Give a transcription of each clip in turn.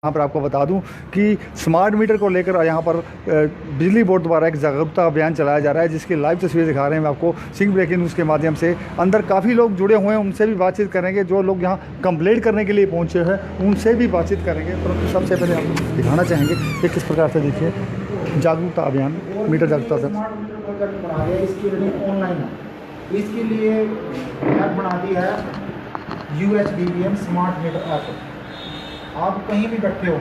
यहाँ पर आपको बता दूं कि स्मार्ट मीटर को लेकर यहाँ पर बिजली बोर्ड द्वारा एक जागरूकता अभियान चलाया जा रहा है, जिसकी लाइव तस्वीर दिखा रहे हैं मैं आपको सिंह ब्रेकिंग न्यूज़ के माध्यम से। अंदर काफ़ी लोग जुड़े हुए हैं, उनसे भी बातचीत करेंगे। जो लोग यहाँ कंप्लेंट करने के लिए पहुँचे हैं उनसे भी बातचीत करेंगे। परंतु सबसे पहले आपको दिखाना चाहेंगे कि किस प्रकार से देखिए जागरूकता अभियान, मीटर जागरूकता ऑनलाइन है। इसके लिए ऐप बना दी है UHDVM स्मार्ट मीटर ऐप। आप कहीं भी बैठे हो,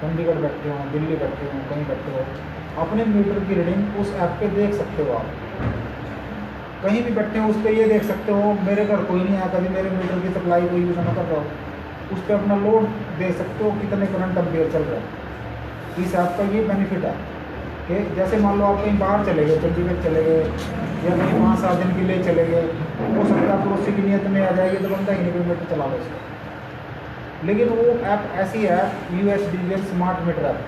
चंडीगढ़ बैठे हो, दिल्ली बैठे हो, कहीं बैठे हो, अपने मीटर की रीडिंग उस ऐप पे देख सकते हो। आप कहीं भी बैठे हो उस पर ये देख सकते हो मेरे घर कोई नहीं आया, कभी मेरे मीटर की सप्लाई कोई यूज़ ना कर रहा हो, उस पर अपना लोड देख सकते हो, कितने करंट एम्पियर चल रहा है। इस ऐप का ये बेनिफिट है कि जैसे मान लो आप कहीं बाहर चले गए, चंडीगढ़ चले गए या कहीं 5-7 दिन के लिए चले गए, हो सकता है पड़ोसी की नीयत में आ जाएगी तो बनता ही नहीं कोई मीटर चला लो उसको। लेकिन वो ऐप ऐसी है UHDVM स्मार्ट मीटर ऐप,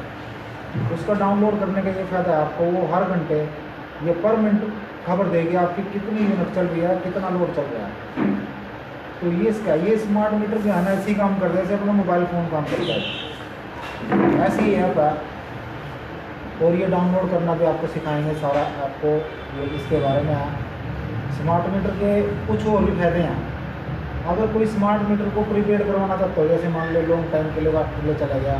उसका डाउनलोड करने का ये फ़ायदा है आपको, वो हर घंटे या पर मिनट खबर देगी आपकी कितनी यूनिट चल रही है, कितना लोड चल रहा है। तो ये इसका ये स्मार्ट मीटर जो है ना ऐसे ही काम करते हैं जैसे अपना मोबाइल फ़ोन काम करता है, ऐसी ही ऐप है। और ये डाउनलोड करना भी आपको सिखाएंगे सारा, आपको ये इसके बारे में है। स्मार्ट मीटर के कुछ और भी फायदे हैं। अगर कोई स्मार्ट मीटर को प्रीपेड करवाना चाहता हो, जैसे मान लो लॉन्ग टाइम के लिए वाटर ले चला गया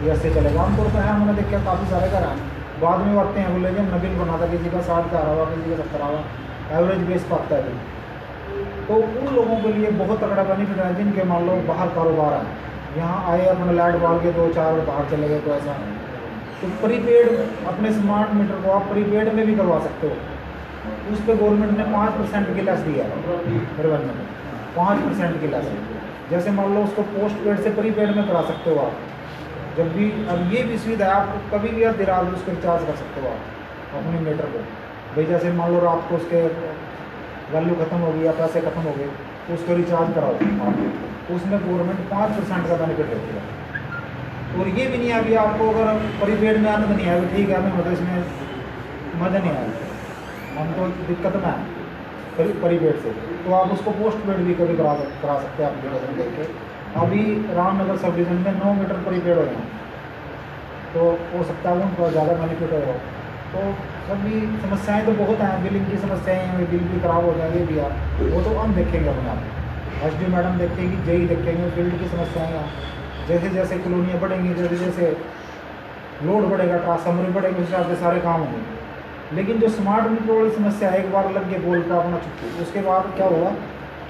या ऐसे चलेगा, आमतौर पर है, हमने देखा काफ़ी सारे घर हैं, बाद में आते हैं बोले जब बिल बना था किसी का 60 का आ रहा हुआ, किसी का 70 हुआ, एवरेज बेस पर आता है। तो उन लोगों के लिए बहुत तगड़ा बेनिफिट है जिनके मान लो बाहर कारोबार है, यहाँ आए अपना लाइट बाल के 2-4 बाहर चले गए, तो ऐसा तो प्रीपेड अपने स्मार्ट मीटर को आप प्रीपेड में भी करवा सकते हो। उस पर गवर्नमेंट ने 5% की लेस दिया है, रेवेन्यू में 5% की लेस। जैसे मान लो उसको पोस्ट पेड से प्रीपेड में करा सकते हो आप, जब भी। अब ये भी सुविधा है, आपको कभी भी आप दिराज उसको रिचार्ज कर सकते हो आप अपने मीटर को। भाई जैसे मान लो रात को उसके वैल्यू खत्म हो गई या पैसे खत्म हो गए, उसको रिचार्ज कराओ आप, उसमें गवर्नमेंट 5% का बेनिफिट देती है। और ये भी नहीं है अभी आपको अगर प्रीपेड में आनंद नहीं आएगा, ठीक है, हमें मतलब इसमें मज़ा नहीं आएगा, हमको दिक्कत में है प्रीपेड से, तो आप उसको पोस्ट पेड भी कभी करा सकते हैं एप्लीकेशन देख के। अभी रामनगर सब डिवीजन में 9 मीटर प्रीपेड हो गए, तो हो सकता है उनको ज़्यादा बेनिफिट होगा। तो सभी समस्याएं तो बहुत हैं, बिलिंग की समस्याएं हैं, बिल भी खराब हो जाएंगे भी यार, वो तो हम देखेंगे अपने आप, SD मैडम देखेंगी, JE देखेंगे, फील्ड की समस्याएँ हैं। जैसे जैसे कॉलोनियाँ बढ़ेंगी, जैसे जैसे लोड बढ़ेगा, ट्रांसफार्मर बढ़ेंगे, उस हिसाब से सारे काम होंगे। लेकिन जो स्मार्ट मीटर वाली समस्या है, एक बार लग गया बोल का अपना छुट्टी, उसके बाद क्या होगा,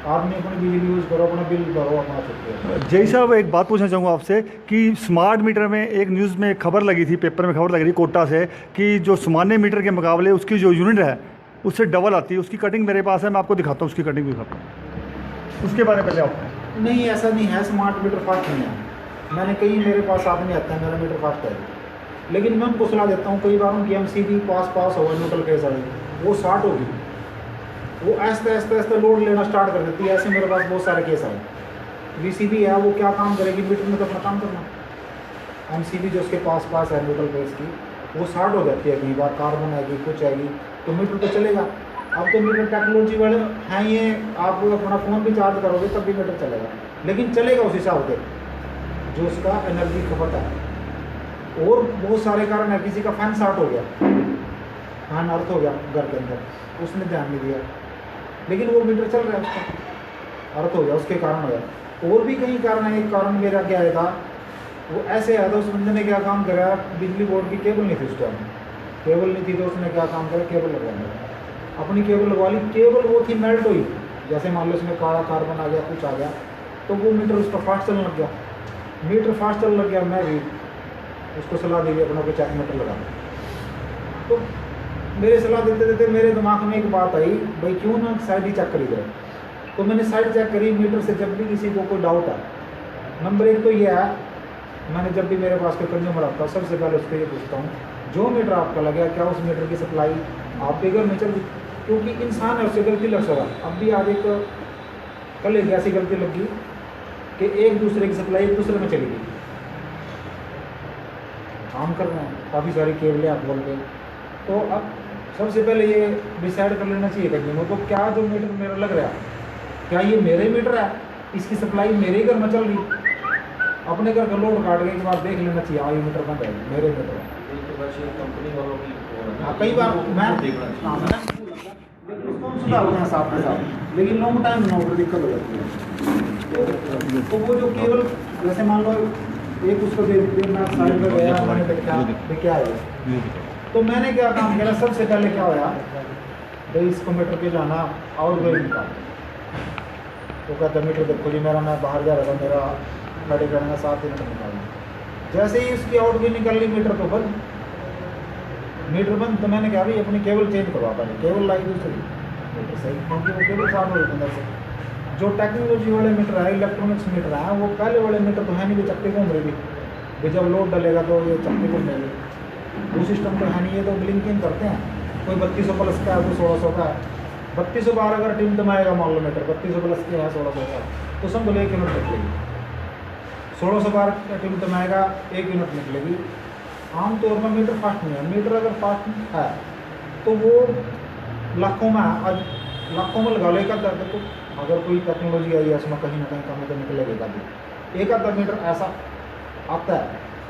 आपने अपनी बिजली यूज़ करो, अपना बिल भरो, अपना छुट्टी। जय साहब, एक बात पूछना चाहूँगा आपसे कि स्मार्ट मीटर में एक न्यूज़ में खबर लगी थी, पेपर में खबर लगी थी कोटा से, कि जो सामान्य मीटर के मुकाबले उसकी जो यूनिट है उससे डबल आती है। उसकी कटिंग मेरे पास है, मैं आपको दिखाता हूँ, उसकी कटिंग भी दिखाता हूँ, उसके बारे में क्या? नहीं, ऐसा नहीं है, स्मार्ट मीटर फास्ट नहीं है। मैंने कई मेरे पास आदमी आता है, मेरा मीटर फास्ट है, लेकिन मैं उनको सलाह देता हूँ, कई बार उनकी MCB पास हो न्यूट्रल फेस वाली, वो 60 होगी, वो ऐसे लोड लेना स्टार्ट कर देती है। ऐसे मेरे पास बहुत सारे केस आए। VCB है, वो क्या काम करेगी, मीटर में तो अपना काम करना। MCB जो उसके पास है न्यूट्रल फेस की, वो 60 हो जाती है, कई बार कार्बन आएगी, कुछ आएगी, तो मीटर तो चलेगा। अब तो मीटर टेक्नोलॉजी वाले हैं, ये आप अपना फ़ोन भी चार्ज करोगे तब भी मीटर चलेगा, लेकिन चलेगा उस हिसाब से जो उसका एनर्जी खपत है। और बहुत सारे कारण है, किसी का फैन शॉर्ट हो गया, फैन अर्थ हो गया घर के अंदर, उसने ध्यान नहीं दिया, लेकिन वो मीटर चल रहा है, उसका अर्थ हो गया, उसके कारण हो गया। और भी कई कारण है। एक कारण मेरा क्या आया था, वो ऐसे आया था, उस बंदे ने क्या काम करा, बिजली बोर्ड की केबल नहीं थी उस टाइम, केबल नहीं थी, तो उसने क्या काम करा, केबल लगवा ली, अपनी केबल लगवा ली। केबल वो थी मेल्ट हुई, जैसे मान लो उसमें काला कार्बन आ गया, कुछ आ गया, तो वो मीटर उसका फास्ट चलने लग गया, मीटर फास्ट चलने लग गया। मैं भी उसको सलाह दी अपना कोई चेक मीटर लगा। तो मेरे सलाह देते देते मेरे दिमाग में एक बात आई, भाई क्यों ना साइड ही चेक करी जाए। तो मैंने साइड चेक करी मीटर से। जब भी किसी को कोई डाउट है, नंबर 1 तो ये है, मैंने जब भी मेरे पास कोई कंज्यूमर आता है, सबसे पहले उसको ये पूछता हूँ, जो मीटर आपका लगा क्या उस मीटर की सप्लाई आपके घर में चल रही, क्योंकि इंसान है, उससे गलती लग सकता। अब भी आज कल एक ऐसी गलती लगी कि एक दूसरे की सप्लाई एक दूसरे में चली गई। काम कर रहे हैं, काफ़ी सारी केबलें आप बोल गए, तो अब सबसे पहले ये डिसाइड कर लेना चाहिए कंज्यूमर को, क्या जो मीटर मेरा लग रहा है, क्या ये मेरे मीटर है, इसकी सप्लाई मेरे ही घर में चल रही, अपने घर का लोड काट के एक बार देख लेना चाहिए, हाँ ये मीटर बंद है, मेरे मीटर है। कंपनी वालों की कई बार मैं देखना चाहिए। हाँ, लेकिन उसको हम सुधारते हैं साथ में साथ, लेकिन लॉन्ग टाइम में नौकरी दिक्कत हो जाती है। तो वो जो केवल जैसे मान लो एक उसको देना साइड में गया, मैंने देखा ये क्या है, तो मैंने क्या काम किया, सबसे पहले क्या होया भाई इसको मीटर पे जाना और गई निकाल, तो कहता मीटर देखो जी मेरा, मैं बाहर जा रहा था, मेरा खड़े करने का 7 मिनट निकालना, जैसे ही उसकी आउट भी निकल ली मीटर तो बंद, मीटर बंद। तो मैंने कहा भाई अपनी केबल चेंज करवा पाए, केबल लाई दूसरी मीटर सही, क्योंकि वो केबल साफ हो अंदर से। जो टेक्नोलॉजी वाले मीटर है, इलेक्ट्रॉनिक्स मीटर है, वो पहले वाले मीटर तो है नहीं, वो चक्के घूम रही थी, भी जब लोड डलेगा तो ये चक्के घूमेगी, वो सिस्टम तो है नहीं, ये तो ब्लिंकिंग करते हैं, कोई 3200 प्लस का है, कोई 1600 का है। 3200 बार अगर टिम दमाएगा मान लो मीटर 3200 प्लस के है 1600 का, तो समझ लो 1 यूनिट निकलेगी, 1600 बार टिम दमाएगा 1 यूनिट निकलेगी। आमतौर पर मीटर फास्ट नहीं है, मीटर अगर फास्ट है तो वो लाखों में, आज लाखों में लगा लो एक आधा, तो अगर कोई टेक्नोलॉजी आई है उसमें कहीं ना कहीं कमी तो निकलेगा, एक आधा मीटर ऐसा आता है,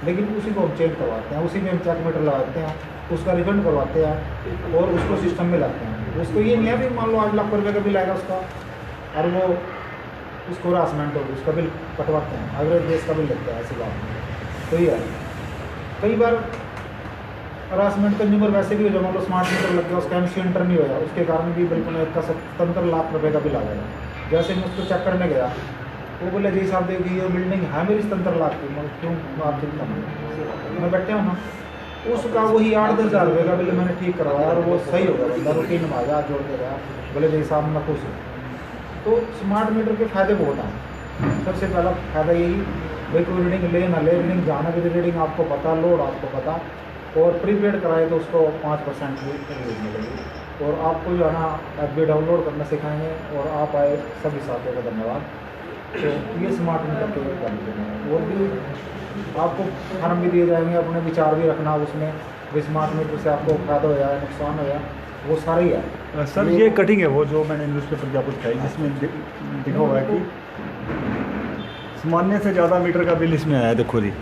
लेकिन उसी को हम चेंज करवाते हैं, उसी में हम चेक मीटर लगाते हैं, उसका रिफंड करवाते हैं और उसको सिस्टम में लाते हैं। उसको ये नहीं है भी मान लो 8 लाख रुपये का बिल आएगा उसका और वो उसको हरासमेंट होगी, उसका बिल कटवाते हैं, एवरेज बेस का बिल लगता है, ऐसी बात नहीं। तो ये है कई बार हरासमेंट कंज्यूमर वैसे भी हो जाए, मान लो स्मार्ट मीटर लग गया, उसका एमसी एंटर नहीं होया, उसके कारण भी बिल्कुल एक का 77 लाख रुपये का बिल आ गया। जैसे मैं उसको चेक करने गया, वो बोले जी साहब देखिए ये बिल्डिंग है मेरी 77 लाख की, मैं क्यों आप चिंता नहीं, मैं बैठे हूँ ना, उसका वही 8-10 हज़ार रुपये का बिल मैंने ठीक करवाया और वो सही हो गया, बंदा रूटीन में आ गया, जोड़ के गया, बोले जी साहब मैं खुश हूँ। तो स्मार्ट मीटर के फ़ायदे बहुत हैं। सबसे पहला फ़ायदा यही भाई कोई रीडिंग ले ना ले, रीडिंग जाना की रीडिंग आपको पता, लोड आपको पता, और प्रीपेड कराए तो उसको 5% की रीडिंग मिलेगी। और आपको जो है ना FB डाउनलोड करना सिखाएंगे और आप आए सभी साथियों का धन्यवाद। तो ये स्मार्ट मीटर के बेनिफिट हैं, और भी आपको फॉर्म भी दिए जाएंगे, अपने विचार भी रखना उसमें, भी स्मार्ट मीटर से आपको फायदा हो या नुकसान हो या वो सारा ही है। सर ये कटिंग है वो जो मैंने न्यूज़पेपर की आपको दिखाई, जिसमें लिखा हुआ है कि सामान्य से ज़्यादा मीटर का बिल इसमें आया है, देखो जी।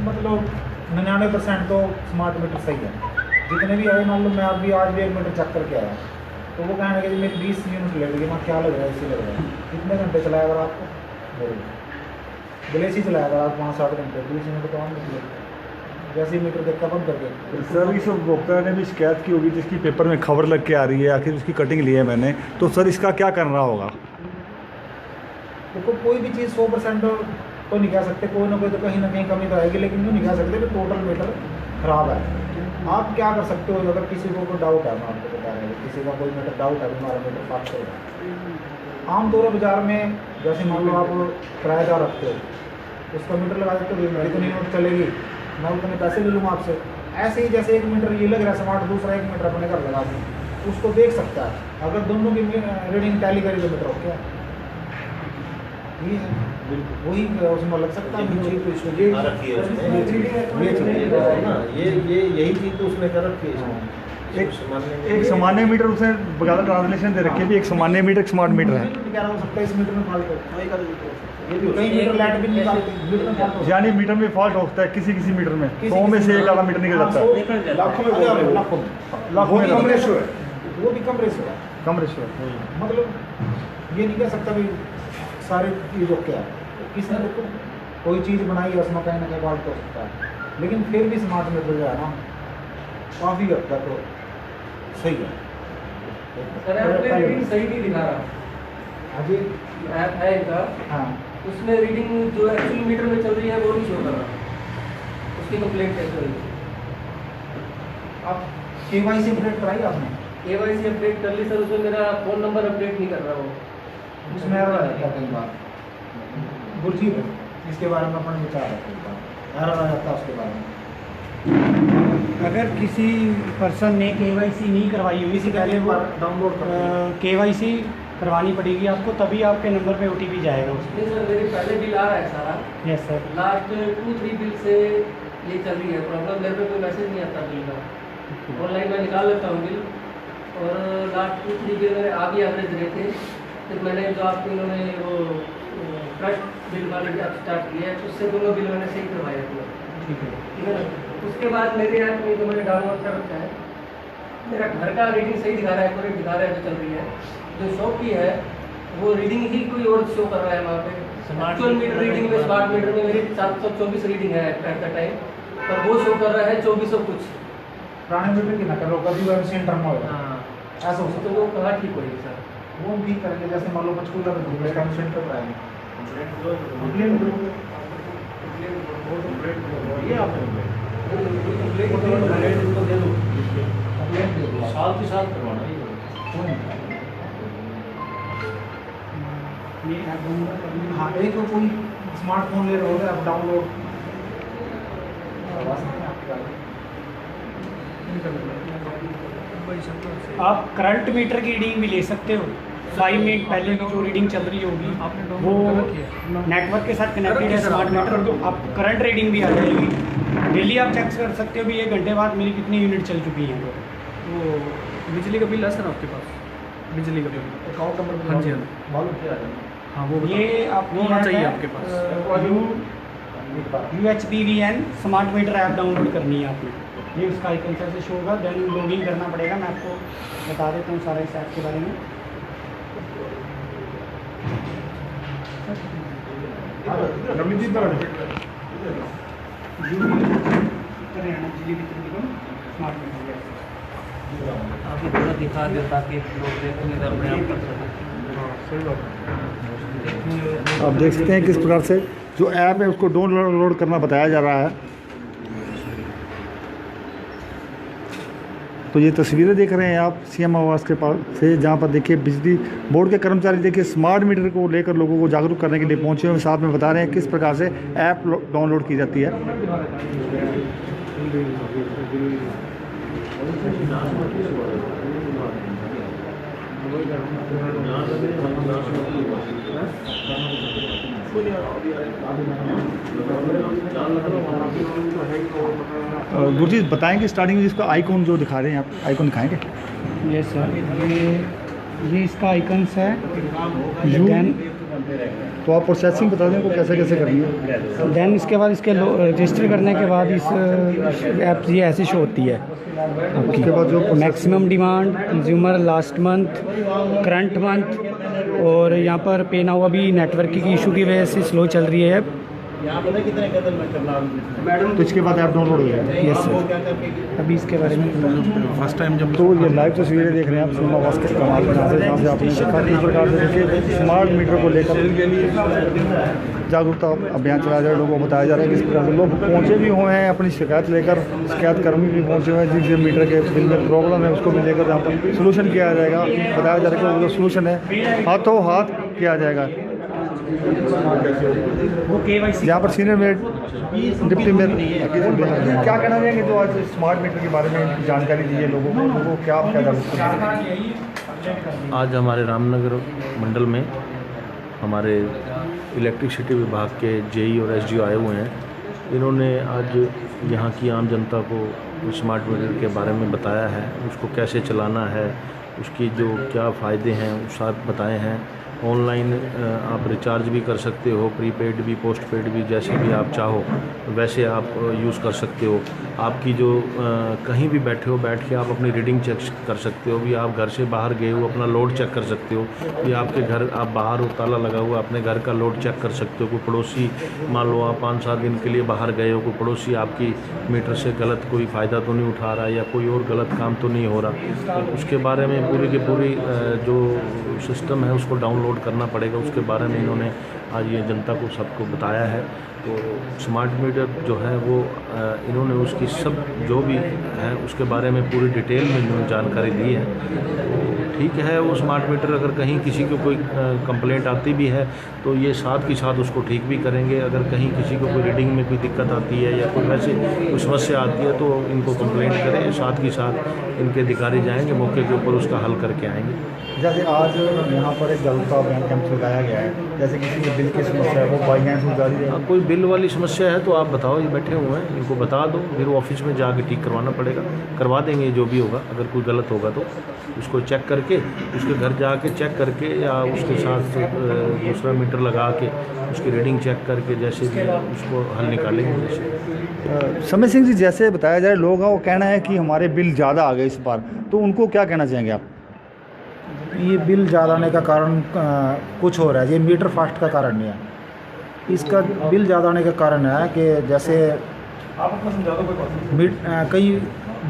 मतलब 99% तो स्मार्ट मीटर सही है, जितने भी आए, मान लो मैं अभी आज भी 1 मीटर चेक करके आया, तो वो कहने लगे मेरी 20 यूनिट लगेगी, मैं क्या लग रहा है, इसी लग रहा है, कितने घंटे चलाया अगर आपको ग्लेसी चलाया अगर आप 5-7 घंटे, 20 यूनिट तो आम निकलेगी, जैसे ही मीटर देखा बंद कर दिया। सर इस उपभोक्ता ने भी शिकायत की होगी जिसकी पेपर में खबर लग के आ रही है, आखिर उसकी कटिंग ली है मैंने, तो सर इसका क्या करना होगा? देखो कोई भी चीज़ 100% तो नहीं कह सकते, कोई ना कोई तो कहीं ना कहीं कमी तो आएगी, लेकिन यूँ नहीं कह सकते कि टोटल मीटर ख़राब है। आप क्या कर सकते हो, अगर किसी को कोई डाउट है, मैं आपको बता रहा हूँ, किसी का कोई मीटर डाउट है हमारा मीटर फास्ट होगा, आमतौर पर बाज़ार में जैसे मान लो आप किराएदार रखते हो, उसका मीटर लगा देते हो, जितनी यूनिट चलेगी मैं उतने पैसे ले लूँगा आपसे। ऐसे ही जैसे 1 मीटर ये लग रहा है स्मार्ट, दूसरा 1 मीटर अपने घर लगा दूँ, उसको देख सकता है, अगर दोनों की रीडिंग टैली करेगी तो मीटर ओके है, ये है वही उसमें लग सकता है। ये चीज़ तो इसमें दिखा रखी है उसमें, ये चीज़ है ना, ये यही चीज़ तो उसने कर रखी है इसमें। एक सामान्य मीटर उसने बकायदा ट्रांसलेशन दे रखी है भी एक सामान्य मीटर, एक स्मार्ट मीटर है, क्या हो सकता है इस मीटर में फॉल्ट हो, कई मीटर लाइट बिल निकालते हैं, मीटर में फॉल्ट हो, यानी मीटर में फॉल्ट होता है किसी किसी मीटर में, 100 में से एक आधा मीटर निकल जाता है, लाखों में, लाखों में कम रेशो है, वो भी कम रेशो है, कम रेशियो है। मतलब ये नहीं कह सकता भी सारी चीज़ ओके है, किसी ने देखो कोई चीज़ बनाई है उसमें कहीं ना कहीं फॉल्ट हो सकता है, लेकिन फिर भी स्मार्ट मीटर जो है ना काफ़ी हद तक तो सही है। सर आपने रीडिंग सही नहीं दिखा रहा, हाँ जी, ऐप है इनका, हाँ उसमें रीडिंग जो एक्चुअली मीटर में चल रही है वो नहीं शो कर रहा, उसकी कंप्लेंट कैसे हुई? आप KYC अपडेट कराई आपने? KYC अपडेट कर ली सर, उसमें मेरा फ़ोन नंबर अपडेट नहीं कर रहा वो, उसमें एरर आ जाता है कई बार, गुरजीत इसके बारे में अपन विचार रखते हैं, एरर आ जाता है उसके बारे में। अगर किसी पर्सन ने KYC नहीं करवाई हुई, इससे पहले वो डाउनलोड कर KYC करवानी पड़ेगी आपको, तभी आपके नंबर पे OTP जाएगा उसमें। नहीं सर मेरे पहले बिल आ रहा है सारा, यस सर। लास्ट 2-3 बिल से ये चल रही है प्रॉब्लम, मेरे पे कोई मैसेज नहीं आता बिल का, ऑनलाइन मैं निकाल लेता हूँ बिल और लास्ट 2-3 बिल मेरे आप ही एवरेज रहे थे। फिर मैंने जो आपको इन्होंने वो ट्रस्ट बिल वाले आप स्टार्ट किया है, उससे दोनों बिल मैंने सही करवाए थे। ठीक है। ठीक है ना। उसके बाद मेरे ऐप में जो मैंने डाउनलोड कर रखा है, मेरा घर का रीडिंग सही दिखा रहा है, एक्यूरेट दिखा रहा है, जो चल रही है। जो शॉप की है वो रीडिंग ही कोई और शो कर रहा है वहाँ पे। एक्चुअल मीटर रीडिंग में, स्मार्ट मीटर में मेरी 724 रीडिंग है एट द टाइम, पर वो शो कर रहा है 2400 कुछ। पुराने मीटर की ना करो, कभी वो सेंटर में होगा हाँ, ऐसा हो सकता तो वो कहाँ ठीक होगी सर? है। वो ठीक करेंगे, जैसे मान लो पंचकूला में दूसरे काम सेंटर पर आएंगे ये आपने साथ ही साथ करवाना है ये ऐप डाउनलोड करनी है। हाँ, एक तो कोई स्मार्टफोन ले रहे हो आप डाउनलोड आप करंट मीटर की रीडिंग भी ले सकते हो। 5 मिनट पहले की जो रीडिंग चल रही होगी वो नेटवर्क के साथ कनेक्टेड है स्मार्ट मीटर, तो आप करंट रीडिंग भी आ जाएगी। डेली आप चेक कर सकते हो भी 1 घंटे बाद मेरी कितनी यूनिट चल चुकी हैं। वो बिजली का बिल है सर आपके पास? बिजली का बिल? अकाउंट नंबर हाँ जी, हाँ। मालूम क्या है? हाँ वो ये आप वो होना चाहिए आपके पास। UHBVN smart meter app download करनी है आपने। ये उसका आइकन से शो होगा, देन लॉगिन करना पड़ेगा। मैं आपको बता देता हूँ सारा इस ऐप के बारे में। हरियाणा बिजली वितरण निगम स्मार्ट मीटर। आप ये थोड़ा दिखा दो ताकि लोग देखेंगे तो अपने आप कर सकें। आप देख सकते हैं किस प्रकार से जो ऐप है उसको डाउनलोड करना बताया जा रहा है। तो ये तस्वीरें देख रहे हैं आप CM आवास के पास से, जहाँ पर देखिए बिजली बोर्ड के कर्मचारी देखिए स्मार्ट मीटर को लेकर लोगों को जागरूक करने के लिए पहुंचे हुए, साथ में बता रहे हैं किस प्रकार से ऐप डाउनलोड की जाती है। गुरजीत बताएंगे स्टार्टिंग में जिसका आइकॉन जो दिखा रहे हैं आप, आइकॉन दिखाएंगे? ये सर, ये इसका आइकन्स है। देन तो आप प्रोसेसिंग बता दें इनको कैसे कैसे करनी है। देन इसके बाद इसके रजिस्टर करने के बाद इस ऐप ये ऐसी शो होती है। उसके बाद जो maximum demand, consumer, last month, current month, और यहाँ पर पे नाउ अभी नेटवर्क की इशू की वजह से स्लो चल रही है ऐप। यहाँ पता कितने कदम में चल रहा तो इसके बाद ऐप डाउनलोड हो जाएगा। यस सर, अभी इसके बारे में फर्स्ट टाइम जब तो ये लाइव तस्वीरें देख रहे हैं आप CM आवास के कमाल के जहाँ से आपने देखा किस प्रकार से देखिए स्मार्ट मीटर को लेकर जागरूकता अभियान चलाया जा रहा है। लोगों को बताया जा रहा है किस प्रकार से लोग पहुँचे भी हुए हैं अपनी शिकायत लेकर, शिकायत कर्मी भी पहुँचे हुए हैं जिनसे मीटर के बिल में प्रॉब्लम है उसको भी लेकर यहाँ पर सोल्यूशन किया जाएगा। बताया जा रहा है कि वो जो सोल्यूशन है हाथों हाथ किया जाएगा। वो KYC यहाँ पर सीनियर में डिप्टी में क्या कहना चाहेंगे जो आज स्मार्ट मीटर के बारे में जानकारी दी है लोगों को क्या जागरूक? आज हमारे रामनगर मंडल में हमारे इलेक्ट्रिसिटी विभाग के जेई और SDO आए हुए हैं। इन्होंने आज यहाँ की आम जनता को स्मार्ट मीटर के बारे में बताया है, उसको कैसे चलाना है, उसकी जो क्या फ़ायदे हैं वो सब बताए हैं। ऑनलाइन आप रिचार्ज भी कर सकते हो, प्रीपेड भी, पोस्टपेड भी, जैसे भी आप चाहो वैसे आप यूज़ कर सकते हो। आपकी जो कहीं भी बैठे हो बैठ के आप अपनी रीडिंग चेक कर सकते हो। भी आप घर से बाहर गए हो अपना लोड चेक कर सकते हो। ये आपके घर आप बाहर हो, ताला लगा हुआ, अपने घर का लोड चेक कर सकते हो। कोई पड़ोसी मान लो आप 5-7 दिन के लिए बाहर गए हो, कोई पड़ोसी आपकी मीटर से गलत कोई फ़ायदा तो नहीं उठा रहा है या कोई और गलत काम तो नहीं हो रहा, तो उसके बारे में पूरी की पूरी जो सिस्टम है उसको डाउनलोड करना पड़ेगा। उसके बारे में इन्होंने आज ये जनता को सबको बताया है। तो स्मार्ट मीटर जो है वो इन्होंने उसकी सब जो भी है उसके बारे में पूरी डिटेल में इन्होंने जानकारी दी है। तो ठीक है, वो स्मार्ट मीटर अगर कहीं किसी को कोई कंप्लेंट आती भी है तो ये साथ के साथ उसको ठीक भी करेंगे। अगर कहीं किसी को कोई रीडिंग में कोई दिक्कत आती है या कोई वैसे कोई समस्या आती है तो इनको कंप्लेंट करें, साथ के साथ इनके अधिकारी जाएंगे मौके के ऊपर उसका हल करके आएंगे। जैसे आज यहाँ पर एक जागरूकता अभियान कैंप लगाया गया है, जैसे किसी को बिल की समस्या है वो बाई हैंड सुलझा दी जाए। कोई बिल वाली समस्या है तो आप बताओ, ये बैठे हुए हैं, इनको बता दो, फिर वो ऑफिस में जाके ठीक करवाना पड़ेगा, करवा देंगे जो भी होगा। अगर कोई गलत होगा तो उसको चेक करके, उसके घर जाके चेक करके, या उसके साथ दूसरा मीटर लगा के उसकी रीडिंग चेक करके जैसे भी उसको हल निकालेंगे। जैसे समय सिंह जी, जैसे बताया जाए, लोगों का वो कहना है कि हमारे बिल ज़्यादा आ गए इस बार, तो उनको क्या कहना चाहेंगे आप? ये बिल ज़्यादा आने का कारण कुछ हो रहा है, ये मीटर फास्ट का कारण नहीं है। इसका बिल ज़्यादा आने का कारण है कि जैसे कई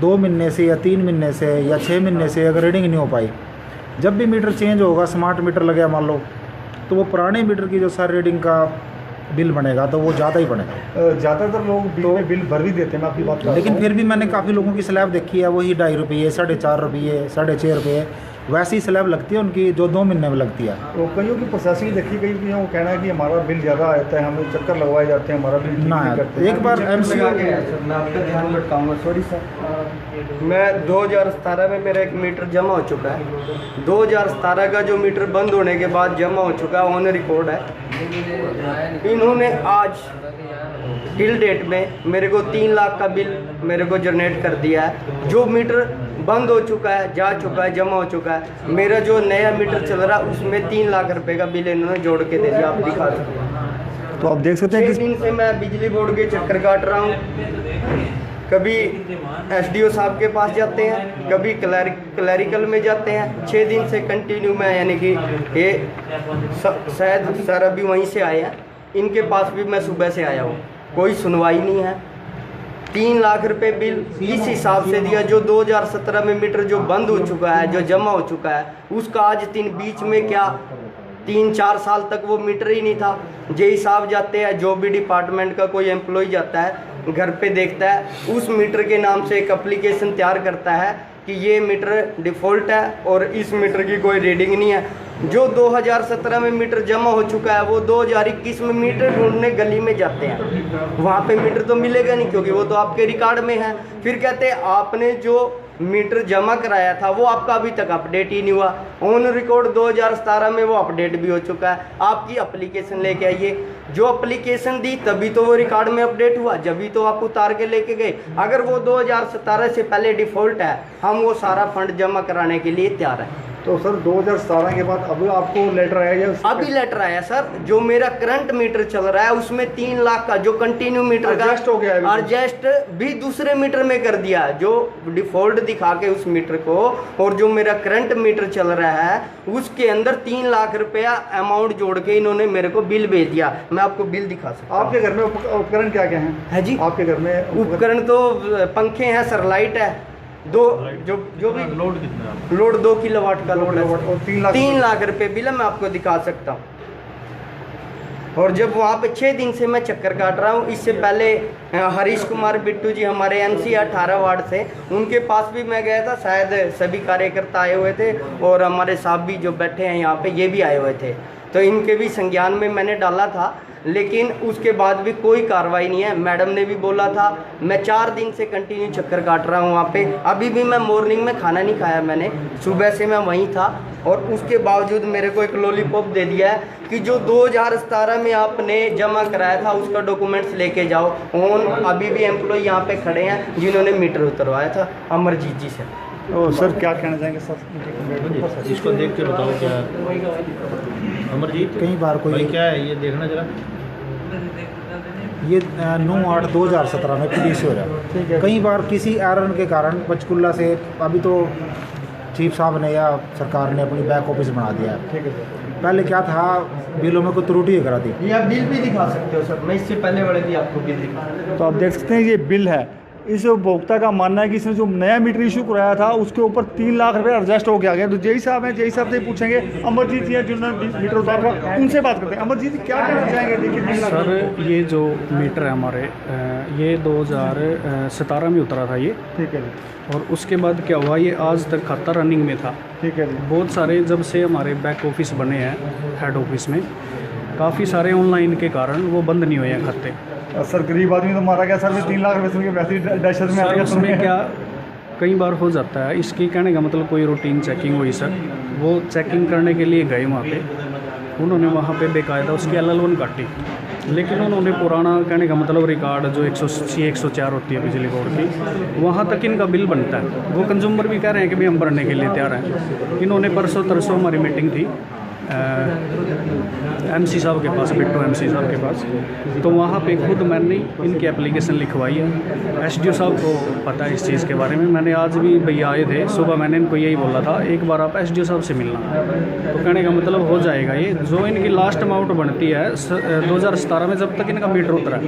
2 महीने से या 3 महीने से या 6 महीने से अगर रीडिंग नहीं हो पाई, जब भी मीटर चेंज होगा, स्मार्ट मीटर लगे मान लो, तो वो पुराने मीटर की जो सर रीडिंग का बिल बनेगा तो वो ज़्यादा ही बनेगा। ज़्यादातर लोग बिल भर भी देते हैं, मैं आपकी बात कर रहा हूँ। लेकिन फिर भी मैंने काफ़ी लोगों की स्लैब देखी है, वही 2.5 रुपये, 4.5 रुपये, 6.5 रुपये, वैसी स्लैब लगती है उनकी जो 2 महीने में लगती है। तो कईयों की प्रोसेसिंग देखी गई कि वो कहना है कि हमारा बिल ज़्यादा आता है, हमें चक्कर लगवाए जाते हैं, हमारा बिल ठीक ना नहीं करते। एक बार MCO मैं आपका ध्यान भटकाऊंगा, सॉरी सर। मैं 2017 में मेरा एक मीटर जमा हो चुका है। 2017 का जो मीटर बंद होने के बाद जमा हो चुका है, ऑन रिकॉर्ड है। इन्होंने आज टिल डेट में मेरे को 3 लाख का बिल मेरे को जनरेट कर दिया है। जो मीटर बंद हो चुका है, जा चुका है, जमा हो चुका है, मेरा जो नया मीटर चल रहा है उसमें 3 लाख रुपए का बिल इन्होंने जोड़ के दे दिया। आप दिखा सकते हैं। तो आप देख सकते हैं 6 कि दिन से मैं बिजली बोर्ड के चक्कर काट रहा हूँ। कभी SDO साहब के पास जाते हैं, कभी क्लैरिकल में जाते हैं। 6 दिन से कंटिन्यू में, यानी कि ये शायद सर अभी वहीं से आए हैं, इनके पास भी मैं सुबह से आया हूँ, कोई सुनवाई नहीं है। 3 लाख रुपए बिल इस हिसाब से दिया। जो 2017 में मीटर जो बंद हो चुका है, जो जमा हो चुका है, उसका आज बीच में क्या 3-4 साल तक वो मीटर ही नहीं था। जेई साहब जाते हैं, जो भी डिपार्टमेंट का कोई एम्प्लॉय जाता है, घर पे देखता है, उस मीटर के नाम से एक एप्लीकेशन तैयार करता है कि ये मीटर डिफ़ॉल्ट है और इस मीटर की कोई रीडिंग नहीं है। जो 2017 में मीटर जमा हो चुका है, वो 2021 में मीटर ढूंढने गली में जाते हैं, वहाँ पे मीटर तो मिलेगा नहीं, क्योंकि वो तो आपके रिकॉर्ड में है। फिर कहते हैं आपने जो मीटर जमा कराया था वो आपका अभी तक अपडेट ही नहीं हुआ। ऑन रिकॉर्ड 2017 में वो अपडेट भी हो चुका है। आपकी एप्लीकेशन लेके आइए। जो एप्लीकेशन दी तभी तो वो रिकॉर्ड में अपडेट हुआ, जब भी तो आप उतार के लेके गए। अगर वो 2017 से पहले डिफ़ॉल्ट है, हम वो सारा फंड जमा कराने के लिए तैयार हैं। तो सर 2017 के बाद अब आपको लेटर आया या अभी लेटर आया सर। जो मेरा करंट मीटर चल रहा है उसमें 3 लाख का जो कंटिन्यू मीटर का एडजस्ट हो गया है, एडजस्ट भी दूसरे मीटर में कर दिया, जो डिफॉल्ट दिखा के उस मीटर को, और जो मेरा करंट मीटर चल रहा है उसके अंदर 3 लाख रुपया अमाउंट जोड़ के इन्होंने मेरे को बिल भेज दिया। मैं आपको बिल दिखा सकता हूं। आपके घर में उपकरण क्या क्या हैं? है जी, आपके घर में उपकरण तो पंखे हैं सर, लाइट है, जो भी लोड कितना है? लोड 2 किलोवाट का लोड है और 3 लाख रुपए बिल है। मैं आपको दिखा सकता हूँ। और जब वहाँ पे 6 दिन से मैं चक्कर काट रहा हूँ। इससे पहले हरीश कुमार बिट्टू जी हमारे MC 18 वार्ड से, उनके पास भी मैं गया था। शायद सभी कार्यकर्ता आए हुए थे और हमारे साहब भी जो बैठे हैं यहाँ पे, ये भी आए हुए थे, तो इनके भी संज्ञान में मैंने डाला था, लेकिन उसके बाद भी कोई कार्रवाई नहीं है। मैडम ने भी बोला था। मैं 4 दिन से कंटिन्यू चक्कर काट रहा हूँ वहाँ पे। अभी भी मैं मॉर्निंग में खाना नहीं खाया मैंने, सुबह से मैं वहीं था, और उसके बावजूद मेरे को एक लॉलीपॉप दे दिया है कि जो 2017 में आपने जमा कराया था उसका डॉक्यूमेंट्स लेके जाओ। और अभी भी एम्प्लॉय यहाँ पे खड़े हैं जिन्होंने मीटर उतरवाया था, अमरजीत जी से। ओ सर क्या कहना चाहेंगे सर? इसको देख के बताओ क्या अमरजीत, कई बार भाई कोई क्या है ये देखना जरा। ये 9/8/2017 में पीडीसी हो रहा है। कई बार किसी एरर के कारण पंचकुला से, अभी तो चीफ साहब ने या सरकार ने अपनी बैक ऑफिस बना दिया है। ठीक है सर। पहले क्या था, बिलों में कोई त्रुटि करा दी। ये आप बिल भी दिखा सकते हो सर, मैं इससे पहले वाले भी आपको बिल दिखा। तो आप देख सकते हैं ये बिल है। इस उपभोक्ता का मानना है कि इसने जो नया मीटर इशू कराया था उसके ऊपर 3 लाख रुपए एडजस्ट हो गया। तो जेई साहब हैं, जेई साहब से पूछेंगे। अमरजीत जी हैं जिन्होंने मीटर उतारा, उनसे बात करते हैं। अमरजीत जी क्या कहना चाहेंगे? देखिए सर ये जो मीटर है हमारे, ये 2017 में उतरा था ये, ठीक है जी, और उसके बाद क्या हुआ, ये आज तक खाता रनिंग में था। ठीक है जी। बहुत सारे जब से हमारे बैक ऑफिस बने हैं हेड ऑफिस में, काफ़ी सारे ऑनलाइन के कारण वो बंद नहीं हुए हैं खाते। सर गरीब आदमी तो मारा गया सर में 3 लाख रुपए सुन के वैसे ही दहशत में आ सर गया। उसमें क्या कई बार हो जाता है, इसकी कहने का मतलब कोई रूटीन चेकिंग हुई सर, वो चेकिंग करने के लिए गए वहाँ पे, उन्होंने वहाँ पे बेकायदा उसकी LL1 काटी, लेकिन उन्होंने पुराना, कहने का मतलब रिकॉर्ड जो 180 104 होती है बिजली बोर्ड की, वहाँ तक इनका बिल बनता है। वो कंज्यूमर भी कह रहे हैं कि भाई हम भरने के लिए तैयार हैं। इन्होंने परसों हमारी मीटिंग थी MC साहब के पास, बिट्टो MC साहब के पास, तो वहाँ पे खुद मैंने इनकी एप्लीकेशन लिखवाई है। SDO साहब को पता है इस चीज़ के बारे में। मैंने आज भी भैया आए थे सुबह, मैंने इनको यही बोला था एक बार आप SDO साहब से मिलना। तो कहने का मतलब हो जाएगा ये, जो इनकी लास्ट अमाउंट बनती है 2017 में जब तक इनका मीटर उतरा है,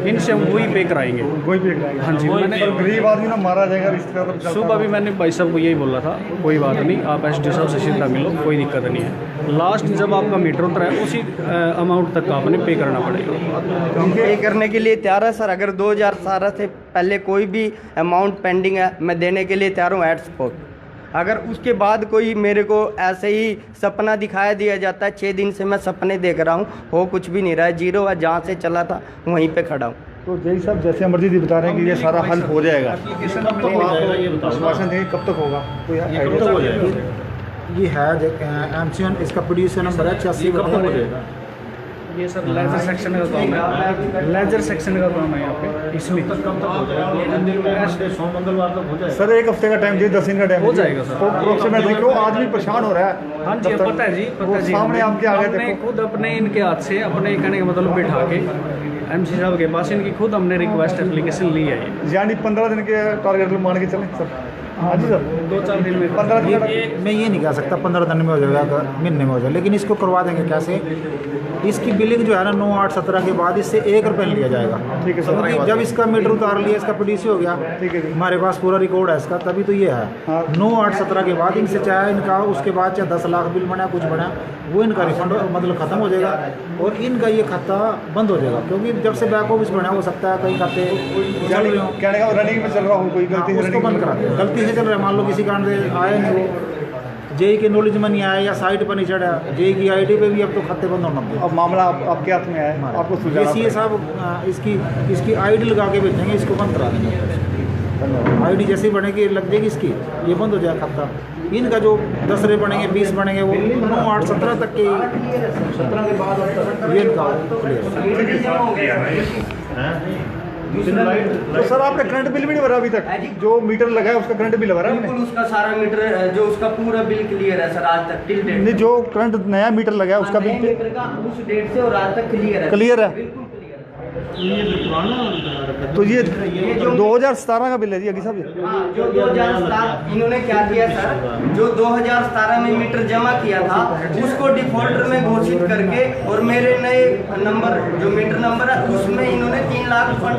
इनसे हम वही पे कराएंगे। वही पे कराएंगे। हाँ जी, मैंने गरीब आदमी ना मारा जाएगा रिश्तेदार। सुबह भी मैंने भाई साहब को यही बोला था, कोई बात नहीं, आप SDO साहब से सीधा मिलो, कोई दिक्कत नहीं है। लास्ट जब आपका मीटर उतरा है उसी अमाउंट तक आपने पे करना पड़ेगा। पे करने के लिए तैयार है सर। अगर 2017 से पहले कोई भी अमाउंट पेंडिंग है, मैं देने के लिए तैयार हूँ एट स्पॉट। अगर उसके बाद कोई मेरे को ऐसे ही सपना दिखाया दिया जाता है, 6 दिन से मैं सपने देख रहा हूँ, हो कुछ भी नहीं रहा है, जीरो है, जहाँ से चला था वहीं पे खड़ा हूँ। तो जय साहब जैसे अमरजीत जी बता रहे हैं कि ये सारा हल हो जाएगा, तो आप आश्वासन देंगे कब तक होगा? कोई आइडिया हो जाएगा? ये है MC1, इसका प्रोड्यूसर नंबर है 86। ये सर लेजर सेक्शन का काम है, लेजर सेक्शन का काम है यहाँ पे। इसमें सोम-मंगलवार तक हो जाएगा सर, 1 हफ्ते का टाइम दिए, 10 दिन का टाइम हो जाएगा सर। तो अप्रोक्सीमेटली क्यों आदमी परेशान हो रहा है? हाँ जी, पता है जी, पता है जी। सामने आपके आगे हमने देखो, खुद अपने इनके हाथ से, अपने कहने का मतलब बिठा के MC साहब के पास इनकी खुद हमने रिक्वेस्ट एप्लीकेशन ली है। यानी 15 दिन के टारगेट मान के चलें सर। हाँ जी सर, 2-4 दिन में 15 दिन का मैं ये नहीं कह सकता 15 दिन में हो जाएगा, महीने में हो जाएगा, लेकिन इसको करवा देंगे कैसे? इसकी बिलिंग जो है ना 9/8/17 के बाद इससे 1 रुपये लिया जाएगा। ठीक है सर। क्योंकि जब इसका मीटर उतार लिया, इसका प्रोड्यूस हो गया, ठीक है जी। हमारे पास पूरा रिकॉर्ड है इसका, तभी तो ये है। हाँ। 9/8/17 के बाद इनसे चाहे इनका उसके बाद चाहे 10 लाख बिल बना कुछ बना, वो इनका रिफंड मतलब ख़त्म हो जाएगा और इनका ये खाता बंद हो जाएगा। क्योंकि जब से बैक ऑफिस बना हो सकता है कई खाते चल रहे हो, कहने का रनिंग में चल रहा हो, कोई गलती से उसको रनिंग बंद करा दो। गलती से चल रहा है, मान लो किसी कारण से आया नहीं, वो जेई के नॉलेज में नहीं आया या साइट पर नहीं चढ़ा, जेई की ID पे भी अब तो खाते बंद होना चाहिए। अब मामला आपके हाथ में है, आपको सुझाव ये साहब इसकी ID लगा के भेजेंगे, इसको बंद करा देंगे। ID जैसी बनेगी लग जाएगी इसकी, ये बंद हो जाएगा खाता। इनका जो 10 रुपये बनेंगे 20 बनेंगे, वो 9/8/17 तक के 17 के बाद ये इनका तो सर आपने करंट बिल भी नहीं भरा अभी तक? जो मीटर लगा है उसका करंट बिल भरा बिल्कुल उसका सारा मीटर जो उसका पूरा बिल क्लियर है सर आज तक टिल डेट। नहीं, जो करंट नया मीटर लगा है उसका बिल मीटर का उस डेट से और आज तक क्लियर है। क्लियर है? बिल्कुल क्लियर है। तो ये 2017 का बिल है जी अभी साहब। हाँ, जो 2017 इन्होंने क्या किया सर, जो 2017 में मीटर जमा किया था उसको डिफॉल्टर में घोषित करके और मेरे नए नंबर जो मीटर नंबर है उसमें इन्होंने 3 लाख फंड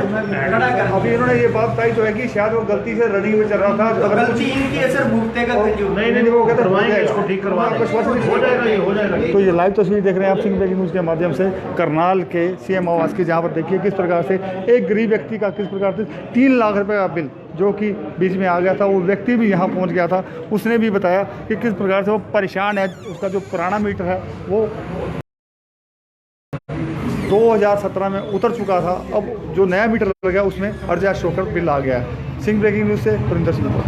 खड़ा कर अभी इन्होंने ये बात बताई तो है कि शायद वो गलती से रनिंग में चल रहा था, दिया। अगर गलती इनकी है सर, भुगतेगा कंज्यूमर। नहीं वो कहते करवाएंगे, इसको ठीक करवा देंगे। हो जाएगा, ये हो जाएगा। तो ये लाइव तस्वीर देख रहे हैं आप सिंह ब्रेकिंग न्यूज़ के माध्यम से करनाल के CM आवास की, जहाँ पर देखिए किस प्रकार से एक गरीब व्यक्ति का किस प्रकार से 3 लाख रुपए का बिल जो कि बीच में आ गया था, वो व्यक्ति भी यहाँ पहुँच गया था। उसने भी बताया कि किस प्रकार से वो परेशान है। उसका जो पुराना मीटर है वो 2017 में उतर चुका था, अब जो नया मीटर लगा उसमें अर्जा शोकर बिल आ गया है। सिंह ब्रेकिंग न्यूज़ से परिंदर सिंह।